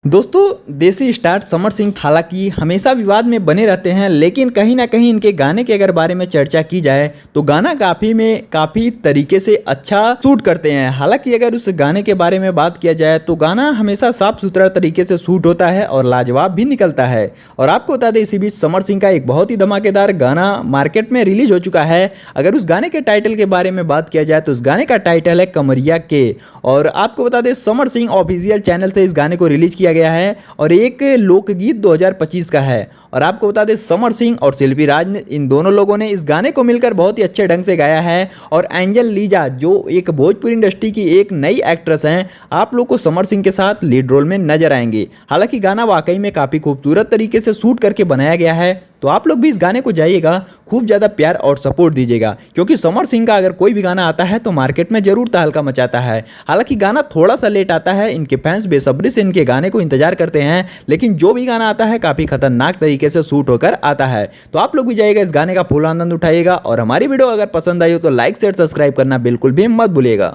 दोस्तों, देसी स्टार समर सिंह हालांकि हमेशा विवाद में बने रहते हैं, लेकिन कहीं ना कहीं इनके गाने के अगर बारे में चर्चा की जाए तो गाना काफ़ी तरीके से अच्छा शूट करते हैं। हालांकि अगर उस गाने के बारे में बात किया जाए तो गाना हमेशा साफ सुथरा तरीके से शूट होता है और लाजवाब भी निकलता है। और आपको बता दें, इसी बीच समर सिंह का एक बहुत ही धमाकेदार गाना मार्केट में रिलीज हो चुका है। अगर उस गाने के टाइटल के बारे में बात किया जाए तो उस गाने का टाइटल है कमरिया के। और आपको बता दें, समर सिंह ऑफिशियल चैनल से इस गाने को रिलीज किया गया है और एक लोकगीत 2025 का है। और आपको बता दें, समर सिंह और शिल्पी राज ने इन दोनों लोगों ने इस गाने को मिलकर बहुत ही अच्छे ढंग से गाया है। और एंजल लीजा जो एक भोजपुरी इंडस्ट्री की एक नई एक्ट्रेस हैं, आप लोग को समर सिंह के साथ लीड रोल में नजर आएंगे। हालांकि गाना वाकई में काफ़ी खूबसूरत तरीके से शूट करके बनाया गया है, तो आप लोग भी इस गाने को जाइएगा, खूब ज़्यादा प्यार और सपोर्ट दीजिएगा, क्योंकि समर सिंह का अगर कोई भी गाना आता है तो मार्केट में जरूर तहलका मचाता है। हालांकि गाना थोड़ा सा लेट आता है, इनके फैंस बेसब्री से इनके गाने को इंतजार करते हैं, लेकिन जो भी गाना आता है काफ़ी खतरनाक तरीके से शूट होकर आता है। तो आप लोग भी जाइएगा, इस गाने का फुल आनंद उठाइएगा। और हमारी वीडियो अगर पसंद आई हो तो लाइक शेयर सब्सक्राइब करना बिल्कुल भी मत भूलिएगा।